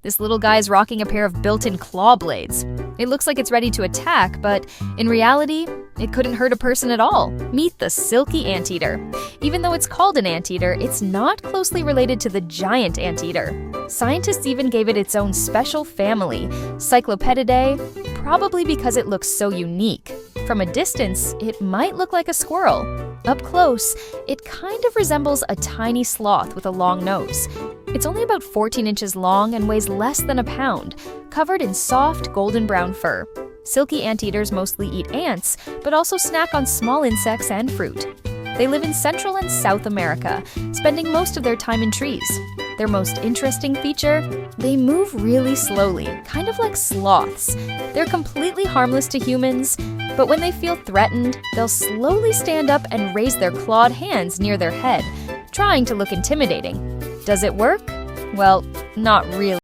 This little guy is rocking a pair of built-in claw blades. It looks like it's ready to attack, but in reality, it couldn't hurt a person at all. Meet the silky anteater. Even though it's called an anteater, it's not closely related to the giant anteater. Scientists even gave it its own special family, Cyclopetidae, probably because it looks so unique. From a distance, it might look like a squirrel. Up close, it kind of resembles a tiny sloth with a long nose. It's only about 14 inches long and weighs less than a pound, covered in soft golden brown fur. Silky anteaters mostly eat ants, but also snack on small insects and fruit. They live in Central and South America, spending most of their time in trees. Their most interesting feature? They move really slowly, kind of like sloths. They're completely harmless to humans, but when they feel threatened, they'll slowly stand up and raise their clawed hands near their head, trying to look intimidating. Does it work? Well, not really.